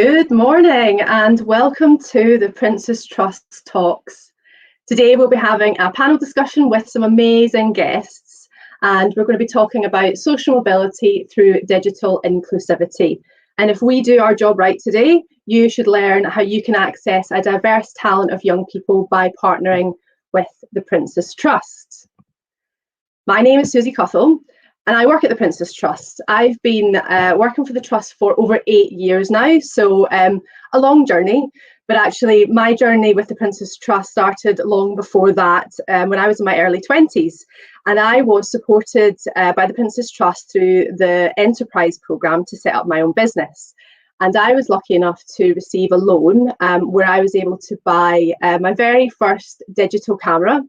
Good morning and welcome to the Prince's Trust Talks. Today we'll be having a panel discussion with some amazing guests, and we're going to be talking about social mobility through digital inclusivity. And if we do our job right today, you should learn how you can access a diverse talent of young people by partnering with the Prince's Trust. My name is Susie Cuthill, and I work at the Prince's Trust. I've been working for the Trust for over 8 years now, so a long journey. But actually, my journey with the Prince's Trust started long before that, when I was in my early 20s. And I was supported by the Prince's Trust through the Enterprise programme to set up my own business. And I was lucky enough to receive a loan where I was able to buy my very first digital camera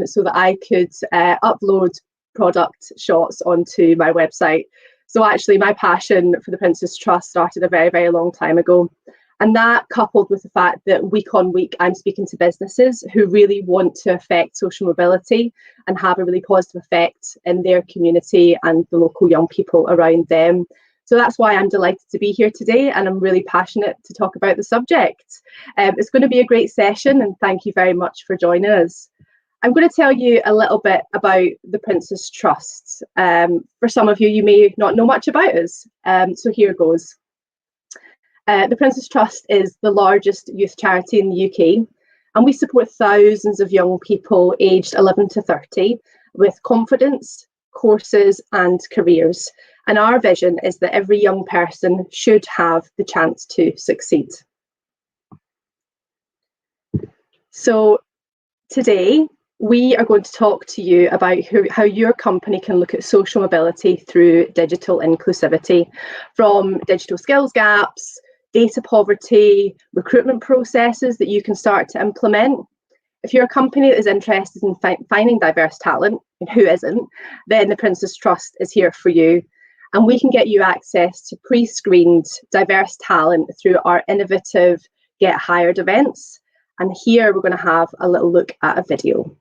so that I could upload product shots onto my website. So actually my passion for the Prince's Trust started a very, very long time ago. And that, coupled with the fact that week on week I'm speaking to businesses who really want to affect social mobility and have a really positive effect in their community and the local young people around them. So that's why I'm delighted to be here today, and I'm really passionate to talk about the subject. It's going to be a great session, and thank you very much for joining us. I'm going to tell you a little bit about the Prince's Trust. For some of you, you may not know much about us, so here goes. The Prince's Trust is the largest youth charity in the UK, and we support thousands of young people aged 11 to 30 with confidence, courses and careers. And our vision is that every young person should have the chance to succeed. So today, we are going to talk to you about how your company can look at social mobility through digital inclusivity, from digital skills gaps, data poverty, recruitment processes that you can start to implement. If you're a company that is interested in finding diverse talent, and who isn't, then the Prince's Trust is here for you. And we can get you access to pre-screened diverse talent through our innovative Get Hired events. And here we're going to have a little look at a video.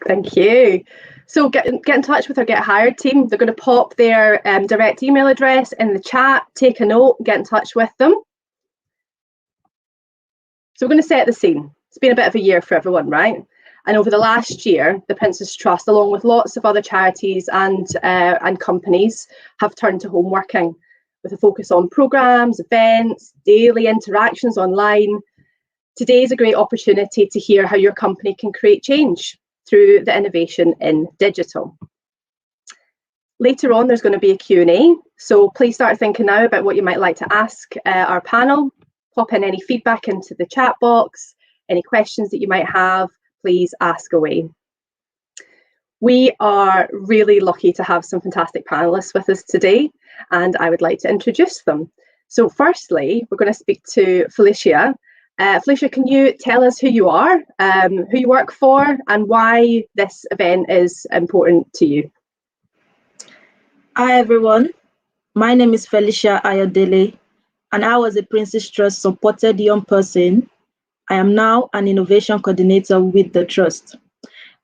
Thank you. So get in touch with our Get Hired team. They're going to pop their direct email address in the chat, take a note, get in touch with them. So we're going to set the scene. It's been a bit of a year for everyone, right? And over the last year, the Prince's Trust, along with lots of other charities and companies, have turned to home working with a focus on programmes, events, daily interactions online. Today is a great opportunity to hear how your company can create change through the innovation in digital. Later on, there's going to be a Q&A, so please start thinking now about what you might like to ask our panel. Pop in any feedback into the chat box, any questions that you might have, please ask away. We are really lucky to have some fantastic panelists with us today, and I would like to introduce them. So firstly, we're going to speak to Felicia. Felicia, can you tell us who you are, who you work for, and why this event is important to you? Hi everyone, my name is Felicia Ayodele, and I was a Prince's Trust supported young person. I am now an innovation coordinator with the Trust.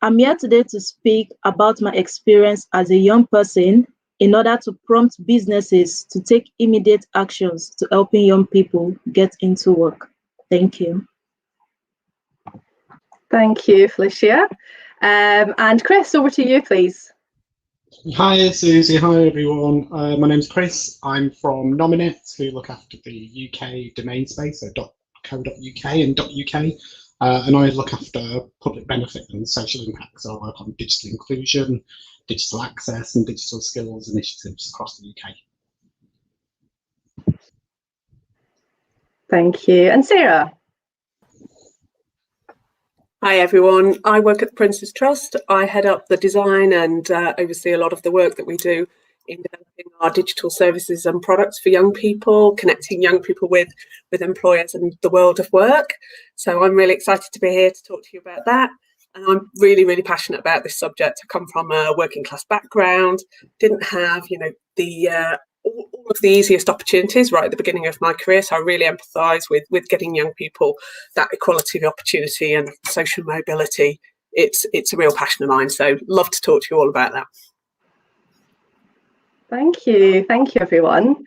I'm here today to speak about my experience as a young person in order to prompt businesses to take immediate actions to helping young people get into work. Thank you. Thank you, Felicia. And Chris, over to you, please. Hi, Susie. Hi, everyone. My name's Chris. I'm from Nominet, who look after the UK domain space, so .co.uk and .uk. And I look after public benefit and social impact. So I work on digital inclusion, digital access, and digital skills initiatives across the UK. Thank you. And Sarah? Hi everyone, I work at the Prince's Trust. I head up the design and oversee a lot of the work that we do in developing our digital services and products for young people, connecting young people with employers and the world of work. So I'm really excited to be here to talk to you about that. And I'm really, really passionate about this subject. I come from a working class background, didn't have, all of the easiest opportunities right at the beginning of my career. So I really empathise with getting young people that equality of opportunity and social mobility. It's a real passion of mine. So love to talk to you all about that. Thank you, everyone.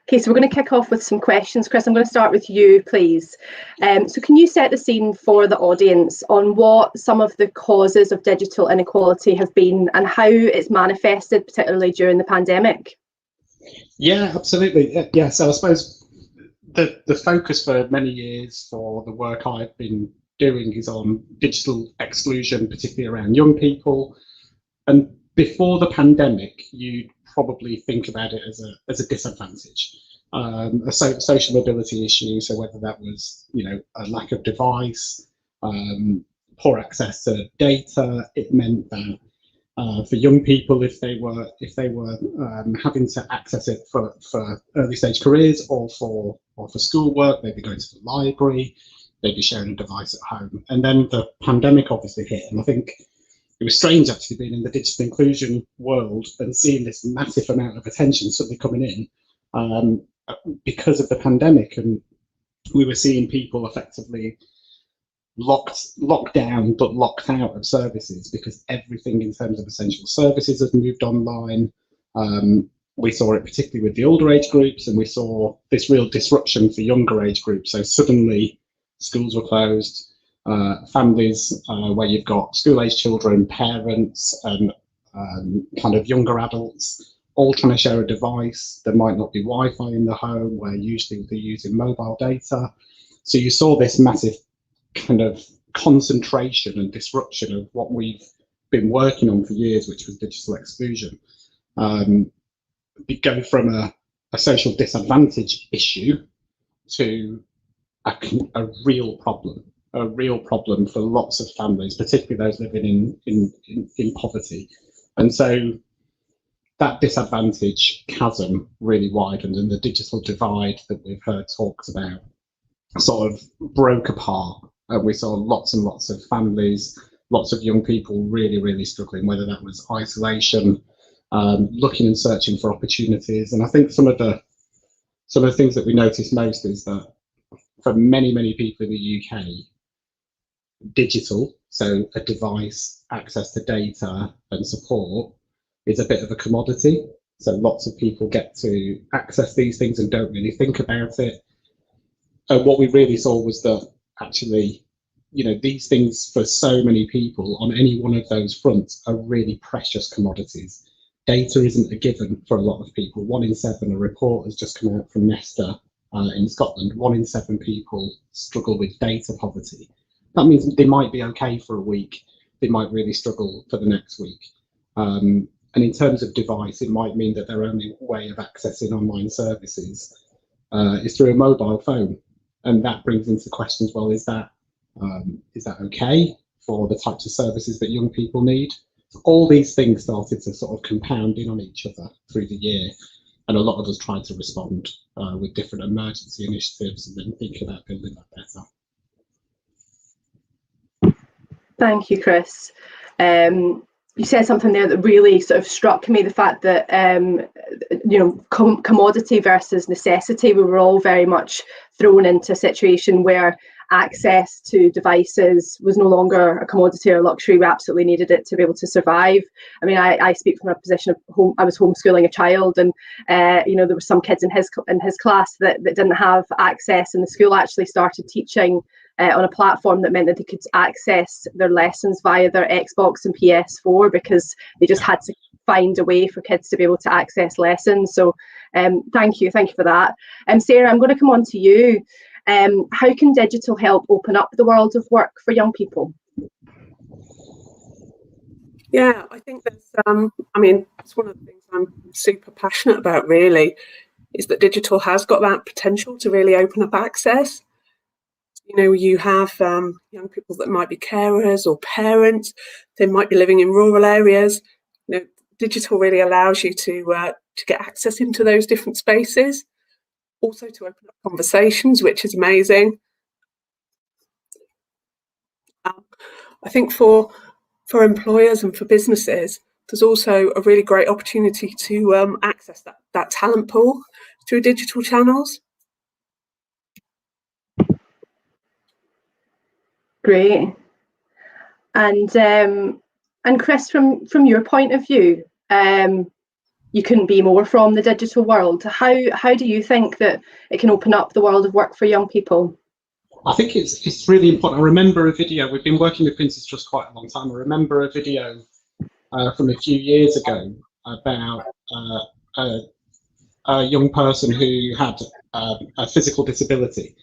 Okay, so we're going to kick off with some questions. Chris, I'm going to start with you, please. So can you set the scene for the audience on what some of the causes of digital inequality have been and how it's manifested, particularly during the pandemic? Yeah, absolutely. Yeah, so I suppose the focus for many years for the work I've been doing is on digital exclusion, particularly around young people. And before the pandemic, you'd probably think about it as a disadvantage, a social mobility issue. So whether that was, a lack of device, poor access to data, it meant that for young people, if they were having to access it for early stage careers or for schoolwork, they'd be going to the library, they'd be sharing a device at home. And then the pandemic obviously hit, and I think it was strange actually being in the digital inclusion world and seeing this massive amount of attention suddenly coming in because of the pandemic, and we were seeing people effectively locked down but locked out of services because everything in terms of essential services has moved online. We saw it particularly with the older age groups, and we saw this real disruption for younger age groups. So suddenly schools were closed. Families where you've got school-age children, parents, and kind of younger adults all trying to share a device. There might not be Wi-Fi in the home, where usually they're using mobile data. So you saw this massive kind of concentration and disruption of what we've been working on for years, which was digital exclusion. Go from a social disadvantage issue to a real problem for lots of families, particularly those living in poverty. And so that disadvantage chasm really widened, and the digital divide that we've heard talked about sort of broke apart. We saw lots and lots of families, lots of young people really, really struggling, whether that was isolation, looking and searching for opportunities. And I think some of the things that we noticed most is that for many, many people in the UK, digital, so a device, access to data and support, is a bit of a commodity. So lots of people get to access these things and don't really think about it. And what we really saw was that actually, these things for so many people on any one of those fronts are really precious commodities. Data isn't a given for a lot of people. 1 in 7, a report has just come out from Nesta in Scotland, 1 in 7 people struggle with data poverty. That means they might be okay for a week, they might really struggle for the next week. And in terms of device, it might mean that their only way of accessing online services is through a mobile phone. And that brings into questions, well, is that okay for the types of services that young people need? All these things started to sort of compound in on each other through the year. And a lot of us tried to respond with different emergency initiatives and then think about building that better. Thank you, Chris. You said something there that really sort of struck me, the fact that, commodity versus necessity. We were all very much thrown into a situation where access to devices was no longer a commodity or a luxury. We absolutely needed it to be able to survive. I mean, I speak from a position of I was homeschooling a child, and there were some kids in his class that didn't have access, and the school actually started teaching on a platform that meant that they could access their lessons via their Xbox and PS4, because they just had to find a way for kids to be able to access lessons. So thank you for that. Sarah, I'm going to come on to you. How can digital help open up the world of work for young people? Yeah, I think that's, it's one of the things I'm super passionate about, really, is that digital has got that potential to really open up access. You have young people that might be carers or parents, they might be living in rural areas. digital really allows you to get access into those different spaces, also to open up conversations, which is amazing. I think for employers and for businesses, there's also a really great opportunity to access that talent pool through digital channels. Great. And Chris, from your point of view, you couldn't be more from the digital world. How do you think that it can open up the world of work for young people? I think it's really important. I remember a video. We've been working with Prince's Trust quite a long time. I remember a video from a few years ago about a young person who had a physical disability,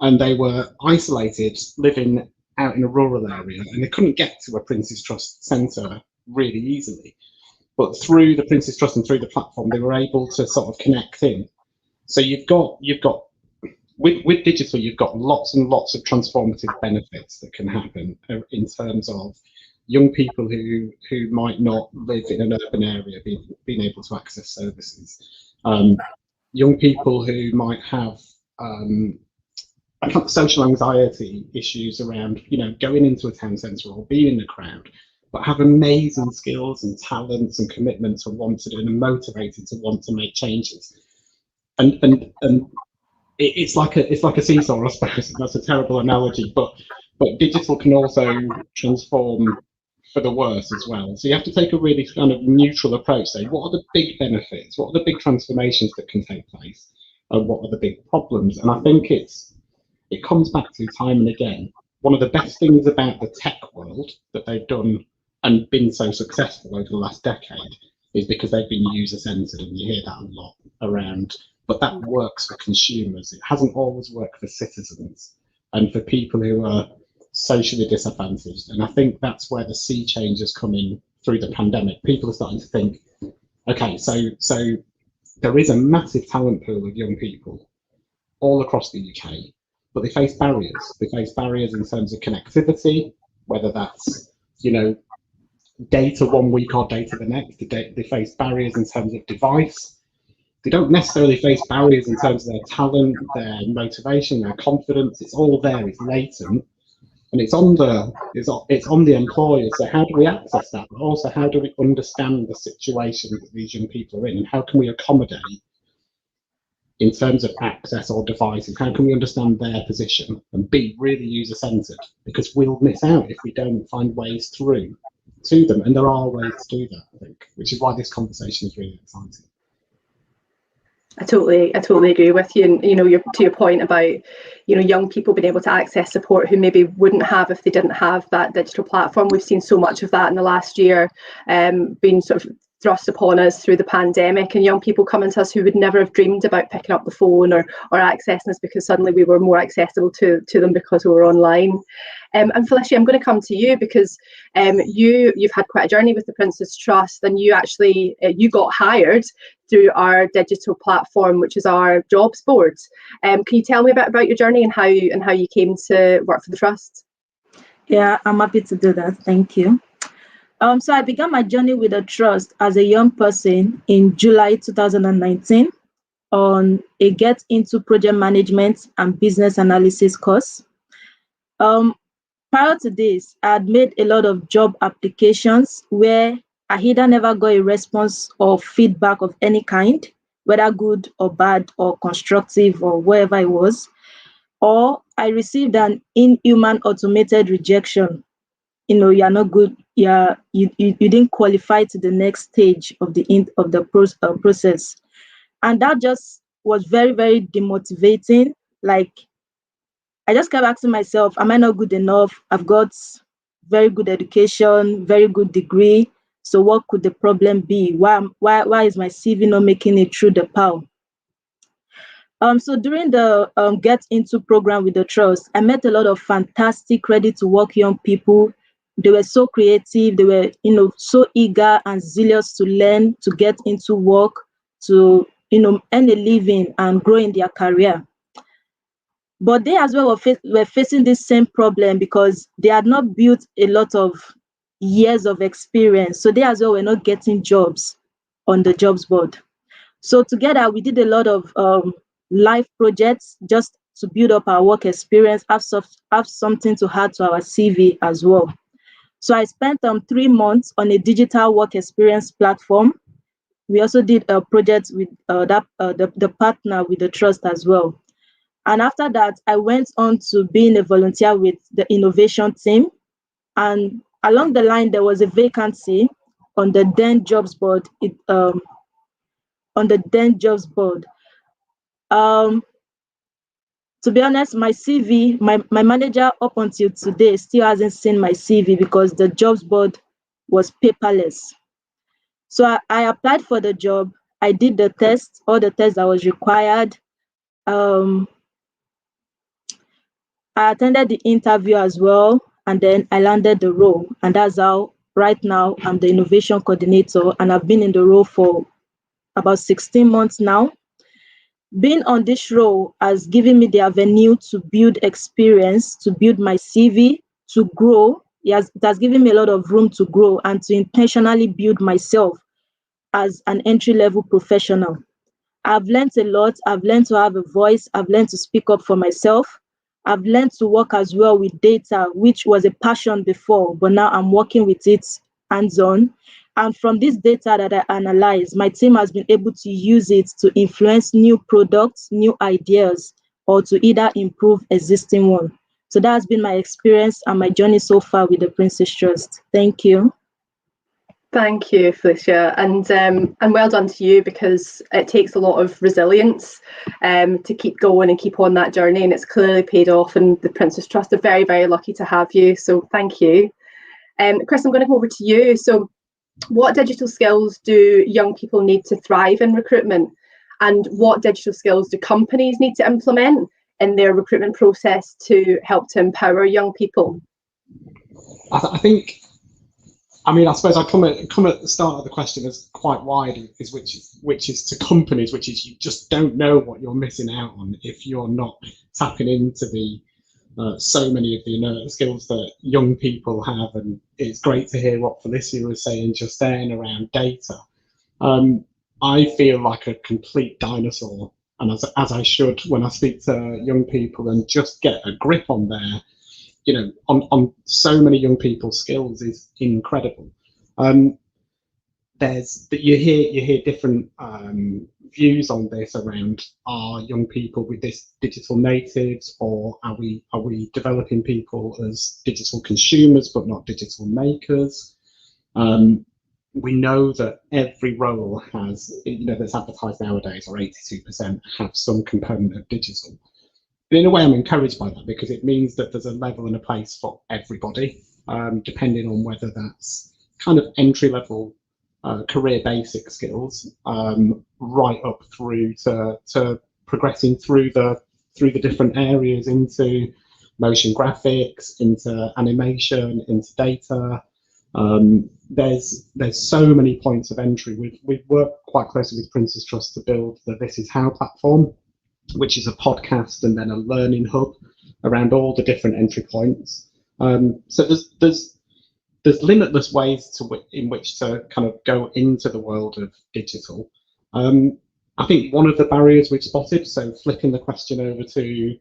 and they were isolated, living out in a rural area, and they couldn't get to a Prince's Trust centre really easily. But through the Prince's Trust and through the platform, they were able to sort of connect in. So you've got with digital, you've got lots and lots of transformative benefits that can happen in terms of young people who might not live in an urban area being able to access services. Young people who might have social anxiety issues around, going into a town centre or being in a crowd, but have amazing skills and talents and commitments and wanted and motivated to want to make changes. And it's like a seesaw, I suppose. That's a terrible analogy, but digital can also transform for the worse as well. So you have to take a really kind of neutral approach. Say, what are the big benefits? What are the big transformations that can take place? And what are the big problems? And I think it comes back to time and again. One of the best things about the tech world that they've done and been so successful over the last decade is because they've been user-centered, and you hear that a lot around. But that works for consumers. It hasn't always worked for citizens and for people who are socially disadvantaged. And I think that's where the sea change has come in through the pandemic. People are starting to think, okay, so there is a massive talent pool of young people all across the UK, but they face barriers. They face barriers in terms of connectivity, whether that's, data one week or data the next. They face barriers in terms of device. They don't necessarily face barriers in terms of their talent, their motivation, their confidence. It's all there, it's latent, and it's on the employer. So how do we access that? But also, how do we understand the situation that these young people are in, and how can we accommodate in terms of access or devices? How can we understand their position and be really user-centered? Because we'll miss out if we don't find ways through to them, and there are ways to do that, I think, which is why this conversation is really exciting. I totally agree with you. And to your point about young people being able to access support who maybe wouldn't have if they didn't have that digital platform. We've seen so much of that in the last year, being sort of thrust upon us through the pandemic, and young people coming to us who would never have dreamed about picking up the phone or accessing us, because suddenly we were more accessible to them because we were online. And Felicia, I'm going to come to you because you've had quite a journey with the Prince's Trust, and you actually got hired through our digital platform, which is our jobs board. Can you tell me a bit about your journey and how you came to work for the Trust? Yeah, I'm happy to do that. Thank you. So I began my journey with the Trust as a young person in July 2019 on a Get Into Project Management and Business Analysis course. Prior to this, I had made a lot of job applications where I either never got a response or feedback of any kind, whether good or bad or constructive or whatever it was, or I received an inhuman automated rejection. You're not good. You didn't qualify to the next stage of the process, and that just was very, very demotivating. Like, I just kept asking myself, am I not good enough? I've got very good education, very good degree. So what could the problem be? Why is my CV not making it through the PAL? So during the Get Into program with the Trust, I met a lot of fantastic, ready to work young people. They were so creative. They were, so eager and zealous to learn, to get into work, to, earn a living and grow in their career. But they as well were facing this same problem because they had not built a lot of years of experience. So they as well were not getting jobs on the jobs board. So together we did a lot of live projects just to build up our work experience, have something to add to our CV as well. So I spent 3 months on a digital work experience platform. We also did a project with the partner with the trust as well. And after that, I went on to being a volunteer with the innovation team. And along the line, there was a vacancy on the then jobs board. To be honest, my CV, my manager up until today still hasn't seen my CV because the jobs board was paperless. So I applied for the job. I did the test, all the tests that was required. I attended the interview as well, and then I landed the role. And that's how right now I'm the innovation coordinator, and I've been in the role for about 16 months now. Being on this role has given me the avenue to build experience, to build my CV, to grow. It has given me a lot of room to grow and to intentionally build myself as an entry-level professional. I've learned a lot. I've learned to have a voice. I've learned to speak up for myself. I've learned to work as well with data, which was a passion before, but now I'm working with it hands-on. And from this data that I analyze, my team has been able to use it to influence new products, new ideas, or to either improve existing one. So that has been my experience and my journey so far with the Princess Trust. Thank you. Thank you, Felicia, and well done to you, because it takes a lot of resilience to keep going and keep on that journey, and it's clearly paid off, and the Princess Trust are very, very lucky to have you, so thank you. Chris, I'm going to go over to you. So what digital skills do young people need to thrive in recruitment, and what digital skills do companies need to implement in their recruitment process to help to empower young people? I think, I suppose I come at the start of the question as quite wide, which is to companies, which is you just don't know what you're missing out on if you're not tapping into the so many of the skills that young people have. And it's great to hear what Felicia was saying just then around data. I feel like a complete dinosaur, and as I should when I speak to young people, and just get a grip on their, on so many young people's skills is incredible. You hear different views on this around, are young people with this digital natives, or are we developing people as digital consumers but not digital makers? We know that every role has, that's advertised nowadays, or 82% have some component of digital. But in a way, I'm encouraged by that, because it means that there's a level and a place for everybody, depending on whether that's kind of entry-level career basic skills, right up through to progressing through the different areas into motion graphics, into animation, into data. There's so many points of entry. We've worked quite closely with Princess Trust to build the This Is How platform, which is a podcast and then a learning hub around all the different entry points. So there's limitless ways in which to kind of go into the world of digital. I think one of the barriers we've spotted, so flipping the question over to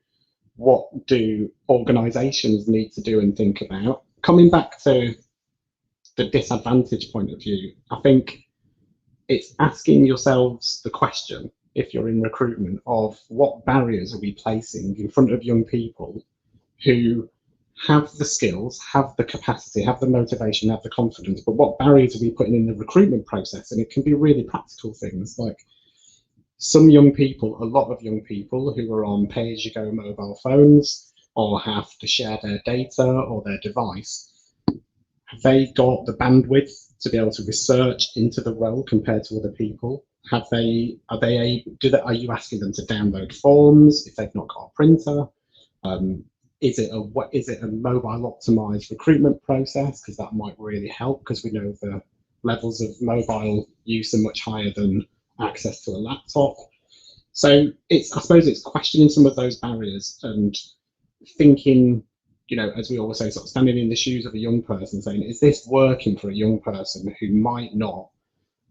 what do organisations need to do and think about, coming back to the disadvantage point of view, I think it's asking yourselves the question, if you're in recruitment, of what barriers are we placing in front of young people who have the skills, have the capacity, have the motivation, have the confidence, but what barriers are we putting in the recruitment process? And it can be really practical things, like some young people, a lot of young people who are on pay-as-you-go mobile phones, or have to share their data or their device, have they got the bandwidth to be able to research into the role compared to other people? Are you asking them to download forms if they've not got a printer? Is it a mobile optimized recruitment process? Because that might really help, because we know the levels of mobile use are much higher than access to a laptop. So I suppose it's questioning some of those barriers and thinking you know, as we always say, sort of standing in the shoes of a young person, saying, is this working for a young person who might not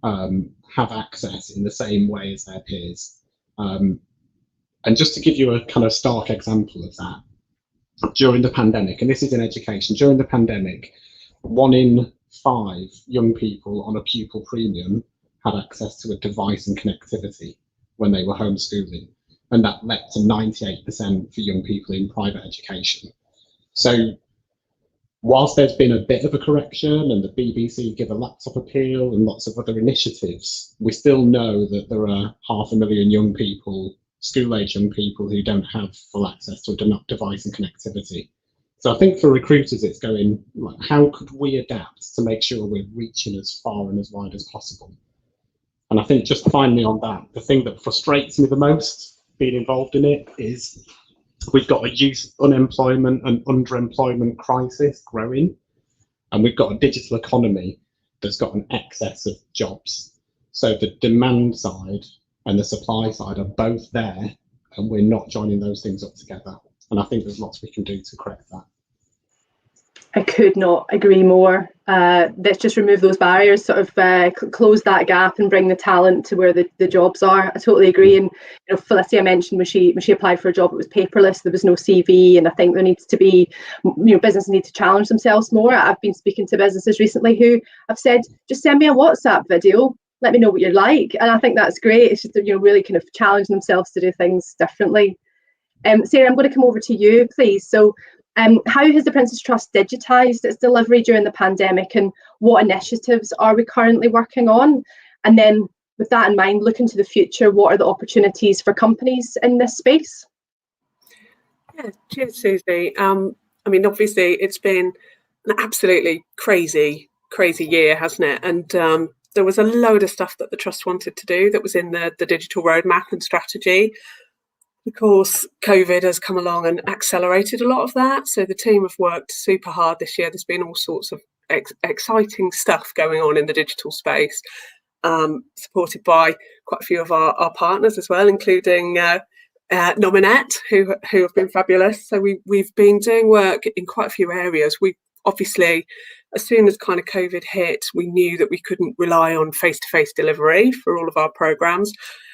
have access in the same way as their peers? And just to give you a kind of stark example of that, during the pandemic, and this is in education, during the pandemic, 1 in 5 young people on a pupil premium had access to a device and connectivity when they were homeschooling, and that led to 98% for young people in private education. So whilst there's been a bit of a correction and the BBC give a laptop appeal and lots of other initiatives, we still know that there are 500,000 young people, school-age young people, who don't have full access to a device and connectivity. So I think for recruiters, it's going, like, how could we adapt to make sure we're reaching as far and as wide as possible? And I think just finally on that, the thing that frustrates me the most being involved in it is we've got a youth unemployment and underemployment crisis growing, and we've got a digital economy that's got an excess of jobs. So the demand side and the supply side are both there, and we're not joining those things up together. And I think there's lots we can do to correct that. I could not agree more. Let's just remove those barriers, sort of close that gap and bring the talent to where the jobs are. I totally agree. And you know, Felicia mentioned when she applied for a job, it was paperless, there was no CV, and I think there needs to be, you know, businesses need to challenge themselves more. I've been speaking to businesses recently who have said, just send me a WhatsApp video, let me know what you're like. And I think that's great. It's just, you know, really kind of challenging themselves to do things differently. Sarah, I'm going to come over to you, please. So how has the Prince's Trust digitised its delivery during the pandemic, and what initiatives are we currently working on? And then with that in mind, looking to the future, what are the opportunities for companies in this space? Yeah, cheers, Susie. I mean, obviously, it's been an absolutely crazy year, hasn't it? And there was a load of stuff that the Trust wanted to do that was in the digital roadmap and strategy. Of course, COVID has come along and accelerated a lot of that. So the team have worked super hard this year. There's been all sorts of exciting stuff going on in the digital space, supported by quite a few of our partners as well, including Nominet, who have been fabulous. So we've been doing work in quite a few areas. We obviously, as soon as kind of COVID hit, we knew that we couldn't rely on face-to-face delivery for all of our programs.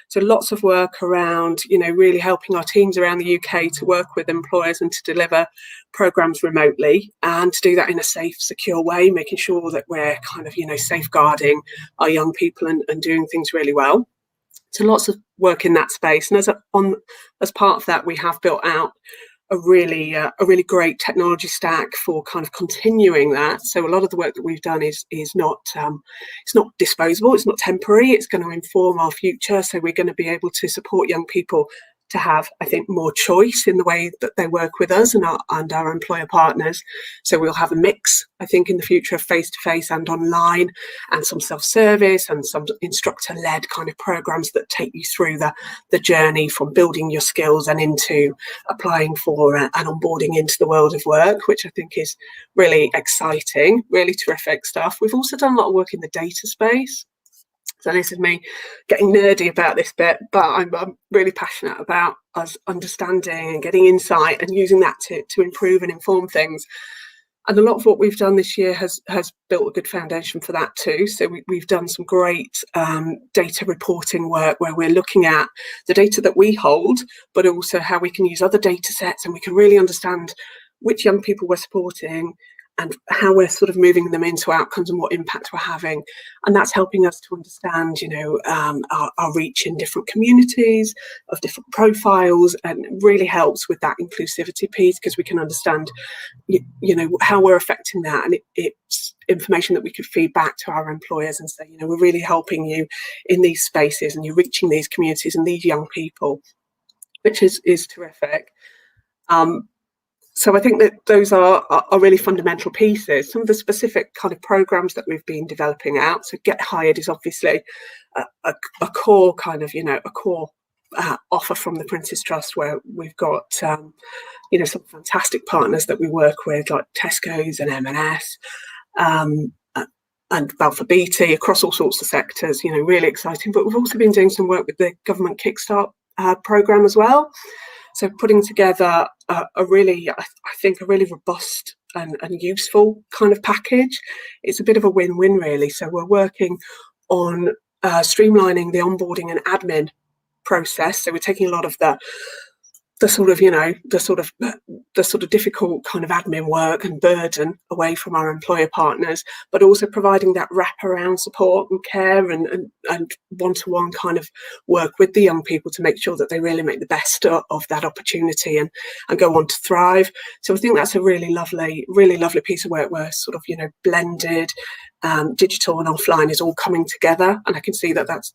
So lots of work around, you know, really helping our teams around the UK to work with employers and to deliver programs remotely, and to do that in a safe, secure way, making sure that we're kind of, you know, safeguarding our young people and doing things really well. So lots of work in that space. And as part of that, we have built out a really great technology stack for kind of continuing that. So a lot of the work that we've done is not it's not disposable, it's not temporary, it's going to inform our future. So we're going to be able to support young people to have, I think, more choice in the way that they work with us and our employer partners. So we'll have a mix, I think, in the future of face-to-face and online, and some self-service and some instructor-led kind of programs that take you through the journey from building your skills and into applying for and onboarding into the world of work, which I think is really exciting, really terrific stuff. We've also done a lot of work in the data space. So this is me getting nerdy about this bit, but I'm really passionate about us understanding and getting insight and using that to improve and inform things. And a lot of what we've done this year has built a good foundation for that too. So we've done some great data reporting work where we're looking at the data that we hold, but also how we can use other data sets, and we can really understand which young people we're supporting and how we're sort of moving them into outcomes and what impact we're having. And that's helping us to understand, you know, our reach in different communities of different profiles, and really helps with that inclusivity piece, because we can understand, you know, how we're affecting that. And it's information that we could feed back to our employers and say, you know, we're really helping you in these spaces and you're reaching these communities and these young people, which is terrific. So I think that those are really fundamental pieces. Some of the specific kind of programs that we've been developing out. So Get Hired is obviously a core kind of, you know, a core offer from the Prince's Trust, where we've got, you know, some fantastic partners that we work with, like Tesco's and M&S and Balfour Beatty, across all sorts of sectors, you know, really exciting. But we've also been doing some work with the government Kickstart programme as well. So putting together a really, I think, a really robust and useful kind of package. It's a bit of a win-win, really. So we're working on streamlining the onboarding and admin process. So we're taking a lot of the sort of, the sort of difficult kind of admin work and burden away from our employer partners, but also providing that wraparound support and care and one-to-one kind of work with the young people to make sure that they really make the best of that opportunity and go on to thrive. So I think that's a really lovely piece of work where sort of, blended digital and offline is all coming together. And I can see that that's,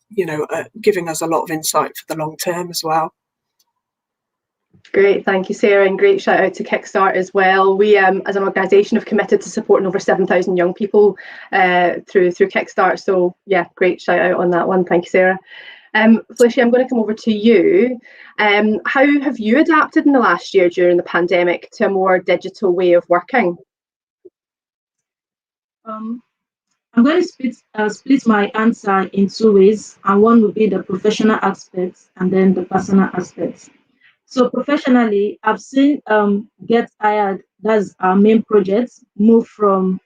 giving us a lot of insight for the long term as well. Great, thank you, Sarah, and great shout out to Kickstart as well. We, as an organisation, have committed to supporting over 7,000 young people through Kickstart. So yeah, great shout out on that one. Thank you, Sarah. Felicia, I'm going to come over to you. How have you adapted in the last year during the pandemic to a more digital way of working? I'm going to split my answer in two ways, and one will be the professional aspects and then the personal aspects. So professionally, I've seen Get Hired, that's our main project, move from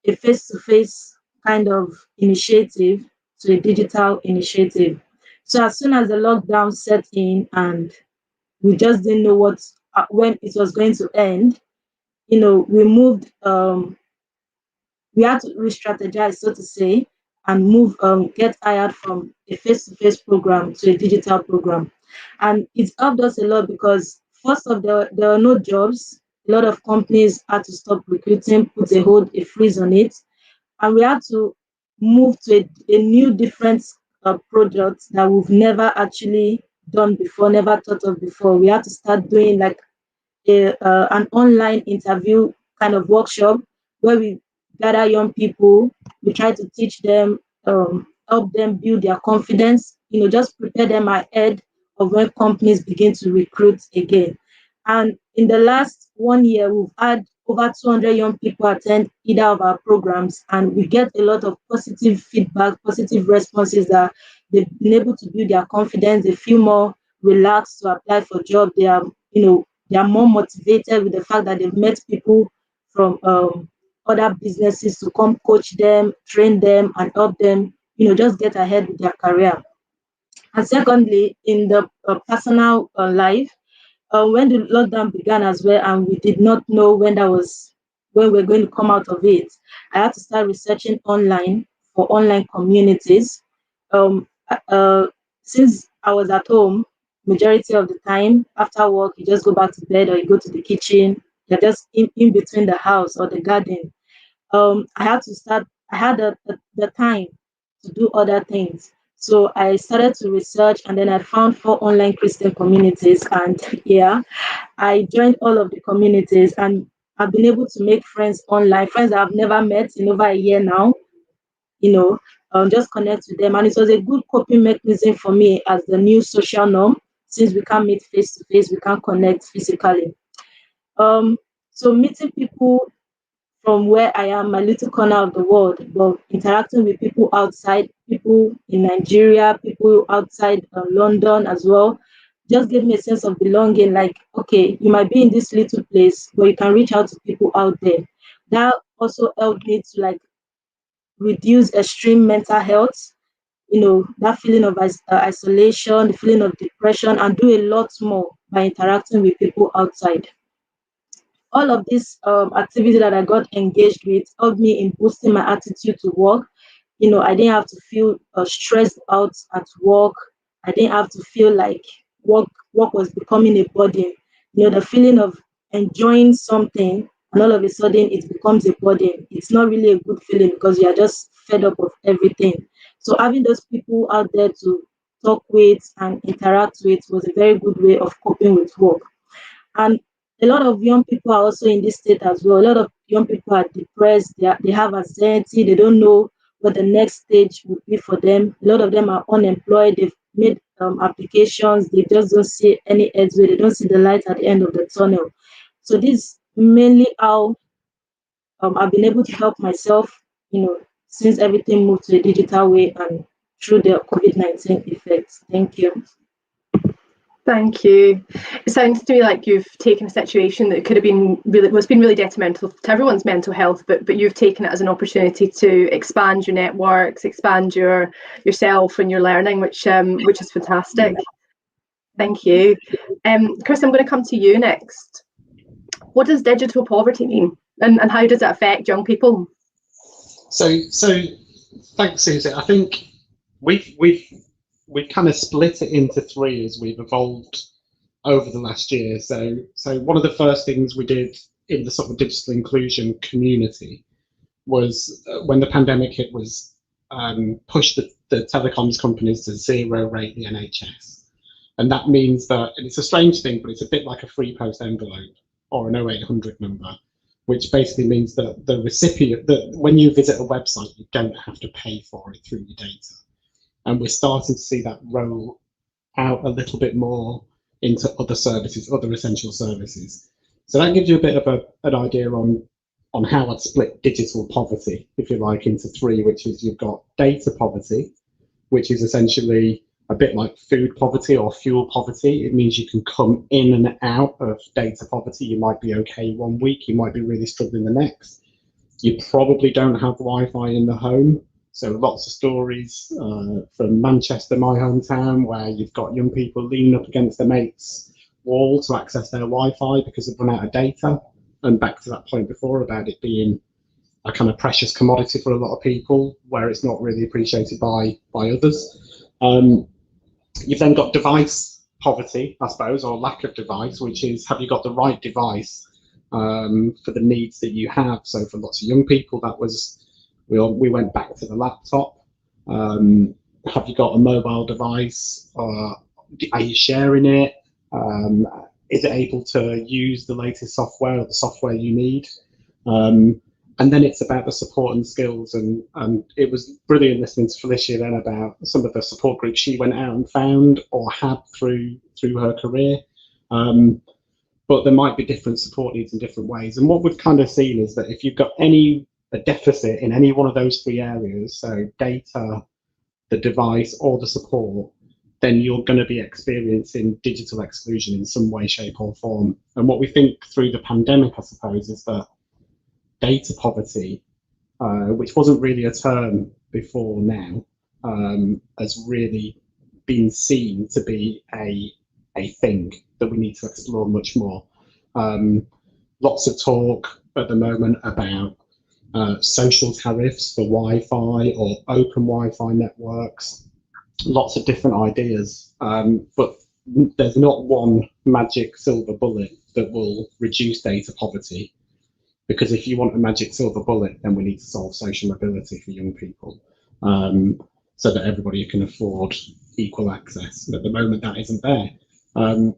a face-to-face kind of initiative to a digital initiative. So as soon as the lockdown set in and we just didn't know when it was going to end, we moved, we had to re-strategize, so to say, and move Get Hired from a face-to-face program to a digital program. And it's helped us a lot because first off, there are no jobs. A lot of companies had to stop recruiting, put a freeze on it. And we had to move to a new different project that we've never actually done before, never thought of before. We had to start doing like an online interview kind of workshop where we gather young people, we try to teach them, help them build their confidence, just prepare them ahead of when companies begin to recruit again. And in the last 1 year, we've had over 200 young people attend either of our programs, and we get a lot of positive feedback, positive responses that they've been able to build their confidence. They feel more relaxed to apply for jobs. They are, they are more motivated with the fact that they've met people from other businesses to come coach them, train them, and help them, just get ahead with their career. And secondly, in the personal life, when the lockdown began as well, and we did not know when we're going to come out of it, I had to start researching online for online communities. Since I was at home, majority of the time after work, you just go back to bed or you go to the kitchen. You're just in between the house or the garden. I had the time to do other things. So I started to research, and then I found 4 online Christian communities, and yeah, I joined all of the communities, and I've been able to make friends online, friends that I've never met in over a year now, just connect with them. And it was a good coping mechanism for me as the new social norm, since we can't meet face to face, we can't connect physically. So meeting people from where I am, my little corner of the world, but interacting with people outside, people in Nigeria, people outside London as well, just gave me a sense of belonging. Like, okay, you might be in this little place, but you can reach out to people out there. That also helped me to like reduce extreme mental health, that feeling of isolation, the feeling of depression, and do a lot more by interacting with people outside. All of this activity that I got engaged with helped me in boosting my attitude to work. I didn't have to feel stressed out at work. I didn't have to feel like work was becoming a burden. The feeling of enjoying something and all of a sudden it becomes a burden. It's not really a good feeling because you are just fed up of everything. So having those people out there to talk with and interact with was a very good way of coping with work. And a lot of young people are also in this state as well. A lot of young people are depressed. They have anxiety. They don't know what the next stage would be for them. A lot of them are unemployed. They've made applications. They just don't see any exit. They don't see the light at the end of the tunnel. So this is mainly how I've been able to help myself, since everything moved to a digital way and through the COVID-19 effects. Thank you. Thank you. It sounds to me like you've taken a situation that could have been really, well, it's been really detrimental to everyone's mental health, but you've taken it as an opportunity to expand your networks, expand yourself and your learning, which is fantastic. Thank you. Chris, I'm going to come to you next. What does digital poverty mean, and how does it affect young people? So thanks, Susie. I think we've kind of split it into three as we've evolved over the last year. So one of the first things we did in the sort of digital inclusion community was when the pandemic hit, was push the telecoms companies to zero rate the NHS. And that means that, and it's a strange thing, but it's a bit like a free post envelope or an 0800 number, which basically means that the recipient, that when you visit a website, you don't have to pay for it through your data. And we're starting to see that roll out a little bit more into other services, other essential services. So that gives you a bit of an idea on how I'd split digital poverty, if you like, into three, which is you've got data poverty, which is essentially a bit like food poverty or fuel poverty. It means you can come in and out of data poverty. You might be okay one week, you might be really struggling the next. You probably don't have Wi-Fi in the home. So lots of stories from Manchester, my hometown, where you've got young people leaning up against their mate's wall to access their Wi-Fi because they've run out of data. And back to that point before about it being a kind of precious commodity for a lot of people, where it's not really appreciated by others. You've then got device poverty, I suppose, or lack of device, which is, have you got the right device for the needs that you have? So for lots of young people, that was, we went back to the laptop. Have you got a mobile device? Are you sharing it? Is it able to use the latest software or the software you need? And then it's about the support and skills, and it was brilliant listening to Felicia then about some of the support groups she went out and found or had through her career. But there might be different support needs in different ways. And what we've kind of seen is that if you've got a deficit in any one of those three areas, so data, the device, or the support, then you're going to be experiencing digital exclusion in some way, shape, or form. And what we think through the pandemic, I suppose, is that data poverty, which wasn't really a term before now, has really been seen to be a thing that we need to explore much more. Lots of talk at the moment about social tariffs for Wi-Fi or open Wi-Fi networks, lots of different ideas, but there's not one magic silver bullet that will reduce data poverty. Because if you want a magic silver bullet, then we need to solve social mobility for young people, so that everybody can afford equal access. And at the moment, that isn't there. And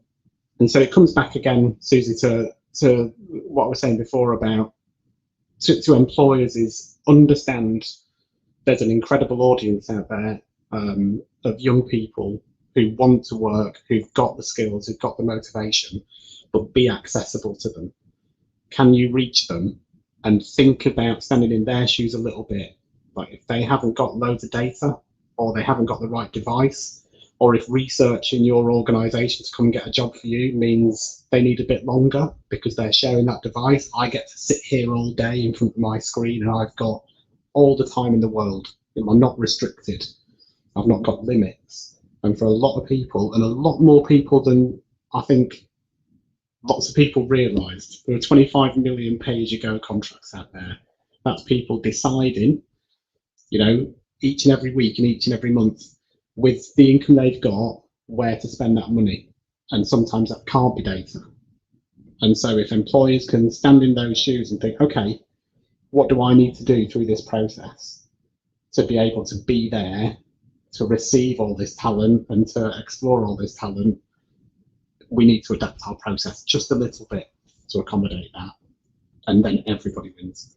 so it comes back again, Susie, to what I was saying before about to employers is understand there's an incredible audience out there of young people who want to work, who've got the skills, who've got the motivation, but be accessible to them. Can you reach them and think about standing in their shoes a little bit? Like if they haven't got loads of data, or they haven't got the right device, or if research in your organisation to come and get a job for you means they need a bit longer because they're sharing that device. I get to sit here all day in front of my screen and I've got all the time in the world. I'm not restricted. I've not got limits. And for a lot of people, and a lot more people than I think lots of people realised, there are 25 million pay-as-you-go contracts out there. That's people deciding, each and every week and each and every month, with the income they've got, where to spend that money. And sometimes that can't be data. And so if employers can stand in those shoes and think, okay, what do I need to do through this process to be able to be there, to receive all this talent and to explore all this talent, we need to adapt our process just a little bit to accommodate that, and then everybody wins.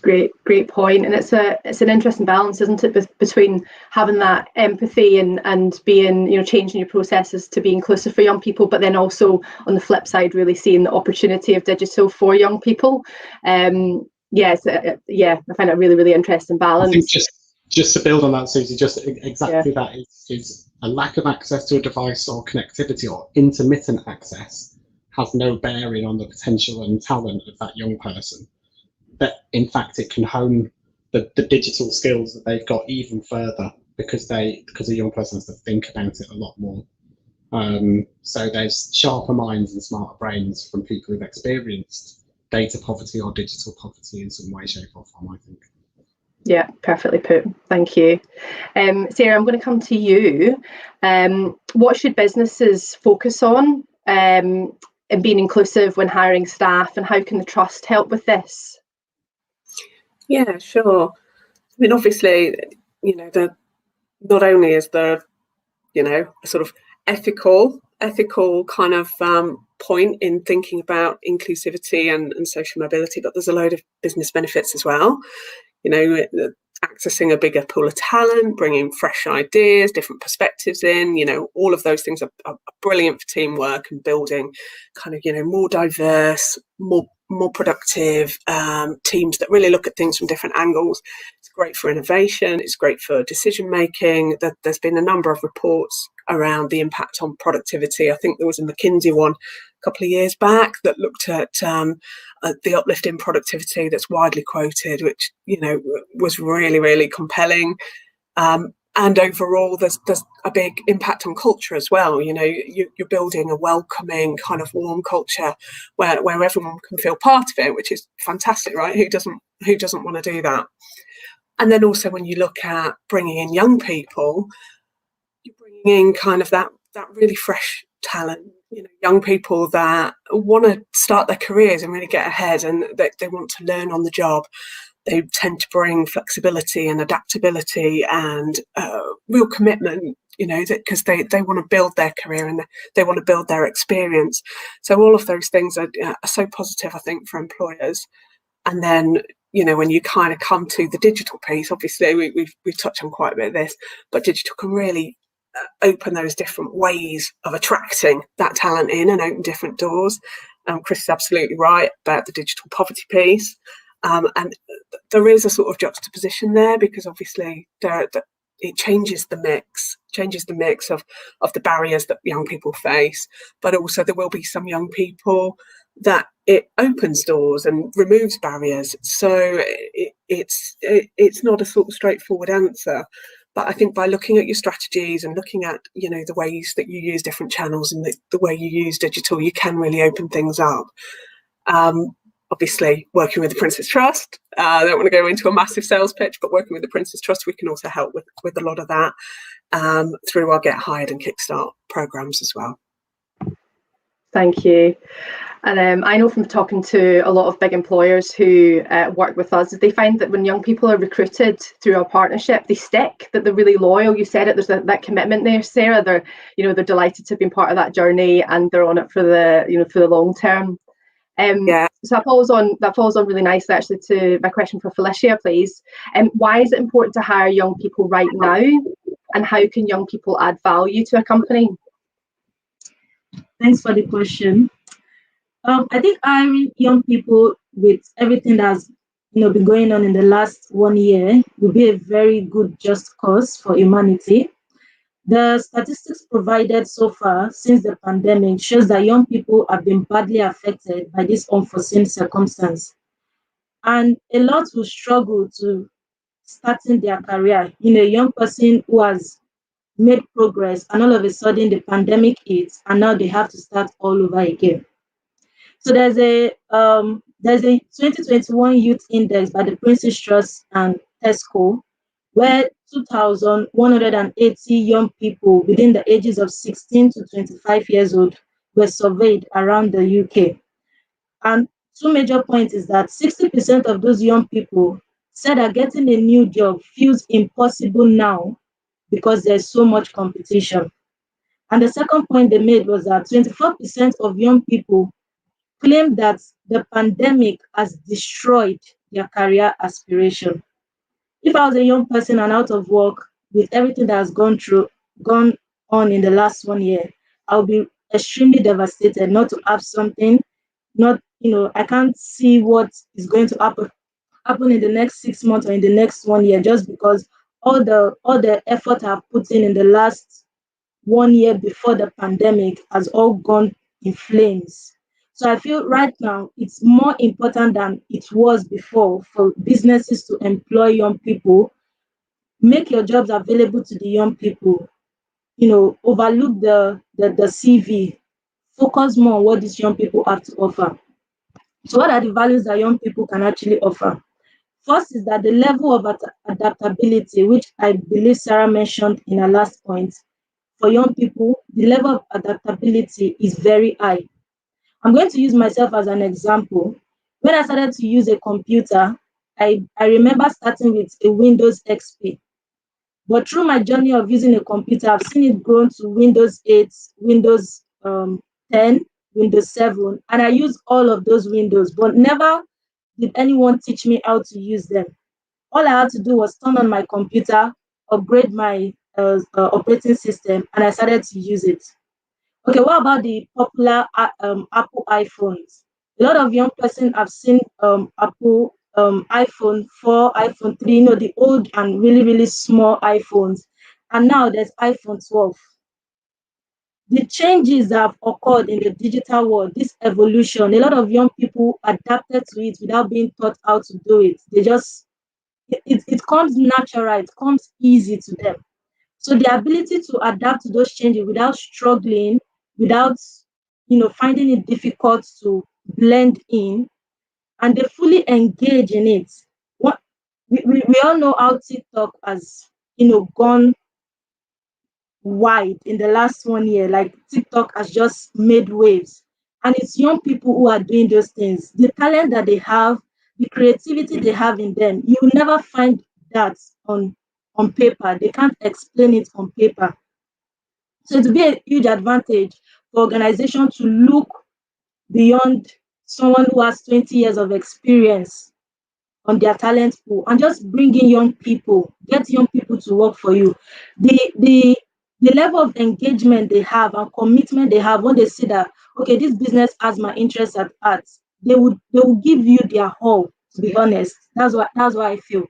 Great point. And it's an interesting balance, isn't it, between having that empathy and being, changing your processes to be inclusive for young people, but then also on the flip side, really seeing the opportunity of digital for young people. I find it a really, really interesting balance. I think Just to build on that, Susie, just exactly that is a lack of access to a device or connectivity or intermittent access has no bearing on the potential and talent of that young person. That in fact it can hone the digital skills that they've got even further because a young person has to think about it a lot more. So there's sharper minds and smarter brains from people who've experienced data poverty or digital poverty in some way, shape or form, I think. Yeah, perfectly put. Thank you. Sarah, I'm going to come to you. What should businesses focus on in being inclusive when hiring staff, and how can the Trust help with this? Yeah, sure. I mean, obviously, not only is there, a sort of ethical kind of point in thinking about inclusivity and social mobility, but there's a load of business benefits as well. Accessing a bigger pool of talent, bringing fresh ideas, different perspectives in, all of those things are brilliant for teamwork and building kind of, more diverse, more productive teams that really look at things from different angles. It's great for innovation. It's great for decision making. There's been a number of reports around the impact on productivity. I think there was a McKinsey one a couple of years back that looked at the uplift in productivity that's widely quoted, which was really, really compelling. And overall, there's a big impact on culture as well. You're building a welcoming, kind of warm culture where everyone can feel part of it, which is fantastic, right? Who doesn't want to do that? And then also when you look at bringing in young people, you're bringing in kind of that really fresh talent. Young people that want to start their careers and really get ahead, and they want to learn on the job. They tend to bring flexibility and adaptability and real commitment, because they want to build their career and they want to build their experience. So all of those things are so positive, I think, for employers. And then, when you kind of come to the digital piece, obviously we've touched on quite a bit of this, but digital can really open those different ways of attracting that talent in and open different doors. Chris is absolutely right about the digital poverty piece. And there is a sort of juxtaposition there, because obviously it changes the mix of the barriers that young people face, but also there will be some young people that it opens doors and removes barriers. So it's not a sort of straightforward answer. But I think by looking at your strategies and looking at, the ways that you use different channels and the way you use digital, you can really open things up. Obviously, working with the Prince's Trust, I don't want to go into a massive sales pitch, but working with the Prince's Trust, we can also help with a lot of that through our Get Hired and Kickstart programs as well. Thank you. And I know from talking to a lot of big employers who work with us, they find that when young people are recruited through our partnership, they stick, that they're really loyal. You said it, there's that commitment there, Sarah. They're delighted to be part of that journey, and they're on it for the long term. So that follows on really nicely actually to my question for Felicia, please. Why is it important to hire young people right now, and how can young people add value to a company? Thanks for the question. I think hiring young people with everything that's been going on in the last 1 year will be a very good just cause for humanity. The statistics provided so far since the pandemic shows that young people have been badly affected by this unforeseen circumstance. And a lot will struggle to starting their career. A young person who has made progress and all of a sudden the pandemic hits and now they have to start all over again. So there's a 2021 Youth Index by the Prince's Trust and Tesco, where 2,180 young people within the ages of 16 to 25 years old were surveyed around the UK. And two major points is that 60% of those young people said that getting a new job feels impossible now because there's so much competition. And the second point they made was that 24% of young people claim that the pandemic has destroyed their career aspiration. If I was a young person and out of work with everything that has gone on in the last 1 year, I'll be extremely devastated not to have something, I can't see what is going to happen in the next 6 months or in the next 1 year just because all the effort I've put in the last 1 year before the pandemic has all gone in flames. So I feel right now it's more important than it was before for businesses to employ young people, make your jobs available to the young people, overlook the CV, focus more on what these young people have to offer. So what are the values that young people can actually offer? First is that the level of adaptability, which I believe Sarah mentioned in her last point, for young people, the level of adaptability is very high. I'm going to use myself as an example. When I started to use a computer, I remember starting with a Windows XP. But through my journey of using a computer, I've seen it grow to Windows 8, Windows 10, Windows 7, and I use all of those Windows, but never did anyone teach me how to use them. All I had to do was turn on my computer, upgrade my operating system, and I started to use it. Okay, what about the popular Apple iPhones? A lot of young person have seen Apple iPhone 4, iPhone 3, the old and really, really small iPhones. And now there's iPhone 12. The changes that have occurred in the digital world, this evolution, a lot of young people adapted to it without being taught how to do it. They just, it comes natural, it comes easy to them. So the ability to adapt to those changes without struggling, without finding it difficult to blend in, and they fully engage in it. What we all know how TikTok has gone wide in the last 1 year. Like TikTok has just made waves, and it's young people who are doing those things. The talent that they have, the creativity they have in them, you will never find that on paper. They can't explain it on paper. So it will be a huge advantage for organizations to look beyond someone who has 20 years of experience on their talent pool and just bring in young people, get young people to work for you. The level of engagement they have and commitment they have when they see that, okay, this business has my interest at heart, they will give you their all, to be honest. That's what I feel.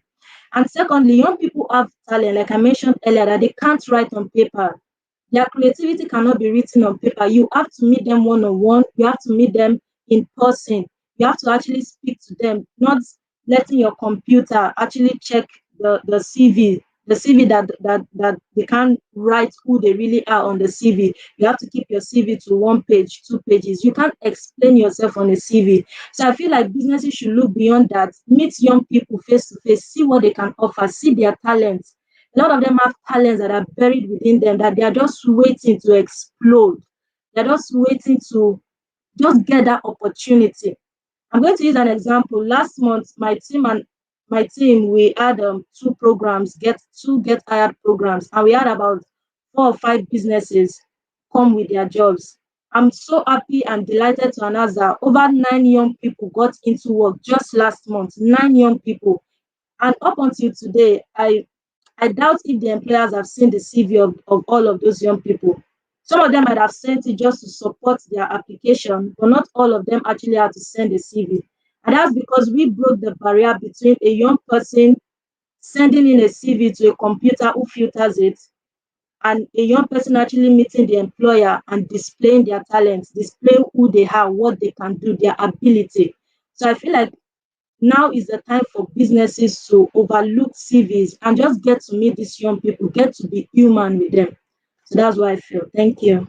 And secondly, young people have talent, like I mentioned earlier, that they can't write on paper. Their creativity cannot be written on paper. You have to meet them one-on-one. You have to meet them in person. You have to actually speak to them, not letting your computer actually check the CV, that they can't write who they really are on the CV. You have to keep your CV to 1 page, 2 pages. You can't explain yourself on a CV. So I feel like businesses should look beyond that, meet young people face to face, see what they can offer, see their talents. A lot of them have talents that are buried within them that they are just waiting to explode. They're just waiting to just get that opportunity. I'm going to use an example. Last month, my team, we had 2 programs, get hired programs, and we had about 4 or 5 businesses come with their jobs. I'm so happy and delighted to announce that over 9 young people got into work just last month. 9 young people, and up until today, I doubt if the employers have seen the CV of all of those young people. Some of them might have sent it just to support their application, but not all of them actually had to send a CV. And that's because we broke the barrier between a young person sending in a CV to a computer who filters it, and a young person actually meeting the employer and displaying their talents, displaying who they are, what they can do, their ability. So I feel like now is the time for businesses to overlook CVs and just get to meet these young people, get to be human with them. So that's what I feel. Thank you.